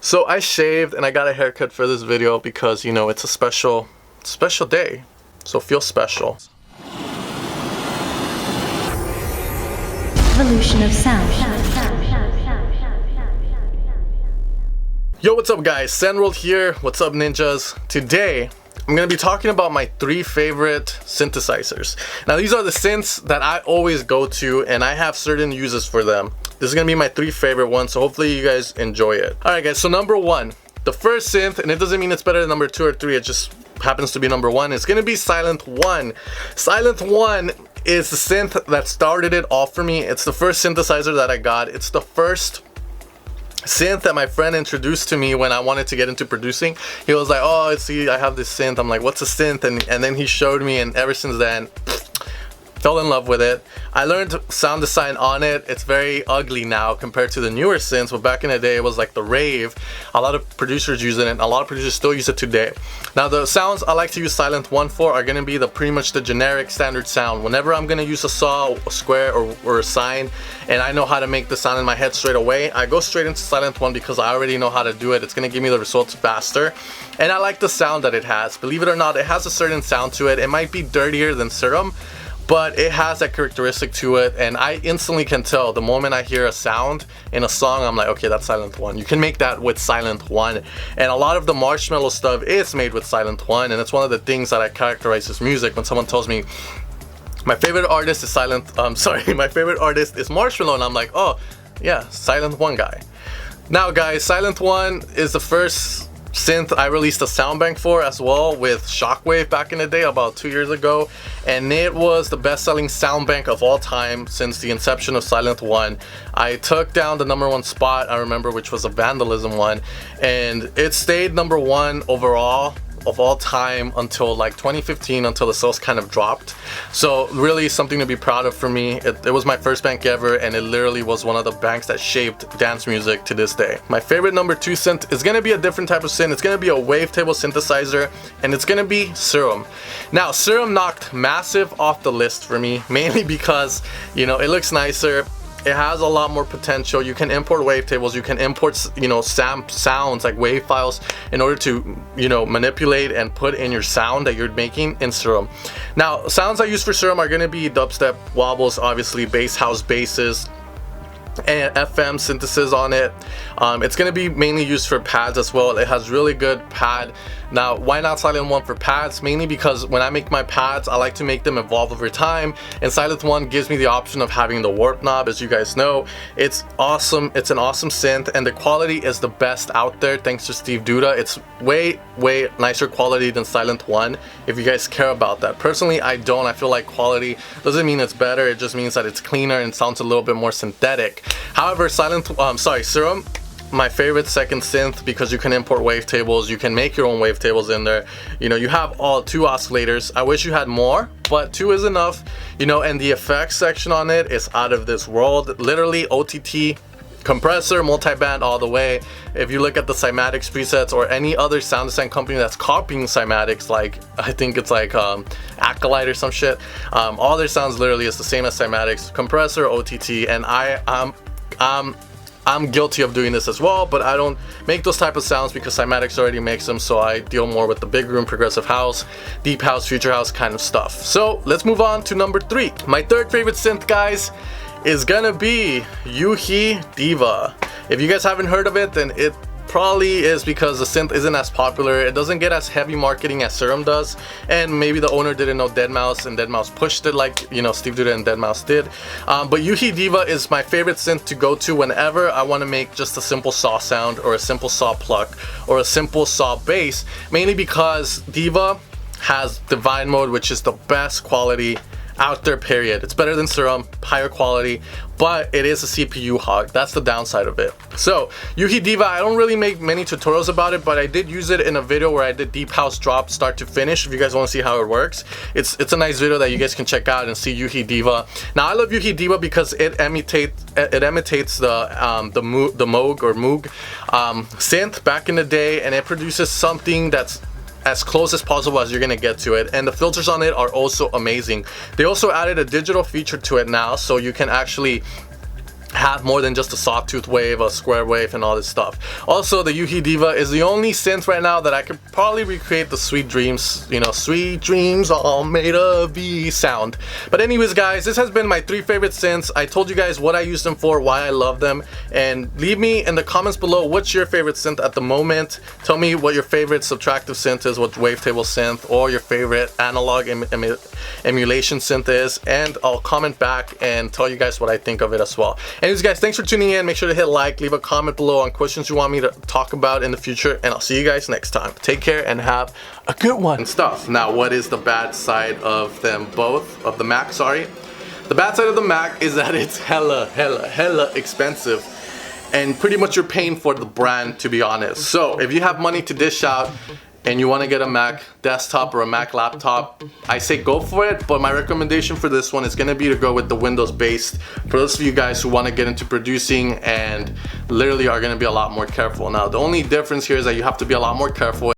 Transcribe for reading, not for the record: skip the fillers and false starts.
So I shaved and I got a haircut for this video because, you know, it's a special day. So feel special. Evolution of sound. Yo, what's up guys? Sandworld here. What's up ninjas? Today I'm going to be talking about my 3 favorite synthesizers. Now these are the synths that I always go to and I have certain uses for them. This is going to be my 3 favorite ones, so hopefully you guys enjoy it. Alright guys, so number 1, the first synth, and it doesn't mean it's better than number 2 or 3, it just happens to be number 1. It's going to be Silent 1. Silent 1 is the synth that started it all for me. It's the first synthesizer that I got. It's the first synth that my friend introduced to me when I wanted to get into producing. He was like, oh, see, I have this synth. I'm like, what's a synth? And then he showed me, and ever since then, fell in love with it. I learned sound design on it. It's very ugly now compared to the newer synths, but back in the day it was like the rave. A lot of producers use it and a lot of producers still use it today. Now the sounds I like to use Silent 1 for are going to be pretty much the generic standard sound. Whenever I'm going to use a saw, a square, or a sine, and I know how to make the sound in my head straight away, I go straight into Silent 1 because I already know how to do it. It's going to give me the results faster. And I like the sound that it has. Believe it or not, it has a certain sound to it. It might be dirtier than Serum, but it has that characteristic to it, and I instantly can tell the moment I hear a sound in a song. I'm like, okay, that's Silent 1. You can make that with Silent 1, and a lot of the marshmallow stuff is made with Silent 1, and it's one of the things that I characterize as music. When someone tells me my favorite artist is my favorite artist is Marshmallow, and I'm like, oh yeah, Silent 1 guy. Now guys, Silent 1 is the first synth I released a sound bank for as well with Shockwave back in the day, about 2 years ago, and it was the best-selling sound bank of all time since the inception of Silent 1. I took down the #1 spot, I remember, which was a Vandalism one, and it stayed #1 overall of all time until like 2015, until the sales kind of dropped. So really something to be proud of for me. It was my first bank ever, and it literally was one of the banks that shaped dance music to this day. My favorite number 2 synth is going to be a different type of synth. It's going to be a wavetable synthesizer, and it's going to be Serum. Now Serum knocked massive off the list for me, mainly because, you know, it looks nicer. It has a lot more potential. You can import wavetables, you can import, you know, sounds like wave files in order to, you know, manipulate and put in your sound that you're making in Serum. Now, sounds I use for Serum are going to be dubstep, wobbles, obviously, bass house basses, and FM synthesis on it. It's going to be mainly used for pads as well. It has really good pad. Now, why not Silent 1 for pads? Mainly because when I make my pads, I like to make them evolve over time, and Silent 1 gives me the option of having the warp knob. As you guys know, it's awesome. It's an awesome synth, and the quality is the best out there thanks to Steve Duda. It's way nicer quality than Silent 1, if you guys care about that. Personally, I don't. I feel like quality doesn't mean it's better, it just means that it's cleaner and sounds a little bit more synthetic. However, Serum, my favorite second synth, because you can import wavetables, you can make your own wavetables in there. You know, you have all 2 oscillators. I wish you had more, but 2 is enough. You know, and the effects section on it is out of this world. Literally OTT, compressor, multiband all the way. If you look at the Cymatics presets or any other sound design company that's copying Cymatics, like I think it's like Acolyte or some shit, all their sounds literally is the same as Cymatics, compressor, OTT, and I'm guilty of doing this as well, but I don't make those type of sounds because Cymatics already makes them, so I deal more with the big room, progressive house, deep house, future house kind of stuff. So let's move on to number 3. My 3rd favorite synth, guys, is gonna be Diva. If you guys haven't heard of it, then it probably is because the synth isn't as popular. It doesn't get as heavy marketing as Serum does, and maybe the owner didn't know Deadmau5, and Deadmau5 pushed it like, you know, Steve Duda and Deadmau5 did. But Diva is my favorite synth to go to whenever I want to make just a simple saw sound, or a simple saw pluck, or a simple saw bass, mainly because Diva has Divine Mode, which is the best quality out there, period. It's better than Serum, higher quality, but it is a CPU hog. That's the downside of it. So Diva, I don't really make many tutorials about it, but I did use it in a video where I did deep house drop start to finish. If you guys want to see how it works, it's a nice video that you guys can check out and see Diva. Now I love Diva because it imitates the Moog or Moog synth back in the day, and it produces something that's as close as possible as you're gonna get to it, and the filters on it are also amazing. They also added a digital feature to it now, so you can actually have more than just a sawtooth wave, a square wave, and all this stuff. Also, the Yuhi Diva is the only synth right now that I could probably recreate the Sweet Dreams, you know, sweet dreams all made of the sound. But anyways guys, this has been my 3 favorite synths. I told you guys what I use them for, why I love them, and leave me in the comments below what's your favorite synth at the moment. Tell me what your favorite subtractive synth is, what wavetable synth, or your favorite analog emulation synth is, and I'll comment back and tell you guys what I think of it as well. Anyways guys, thanks for tuning in. Make sure to hit like, leave a comment below on questions you want me to talk about in the future, and I'll see you guys next time. Take care and have a good one and stuff. Now, what is the bad side of them both? Of the Mac, sorry. The bad side of the Mac is that it's hella expensive, and pretty much you're paying for the brand, to be honest. So if you have money to dish out and you want to get a Mac desktop or a Mac laptop, I say go for it, but my recommendation for this one is going to be to go with the Windows based, for those of you guys who want to get into producing and literally are going to be a lot more careful. Now, the only difference here is that you have to be a lot more careful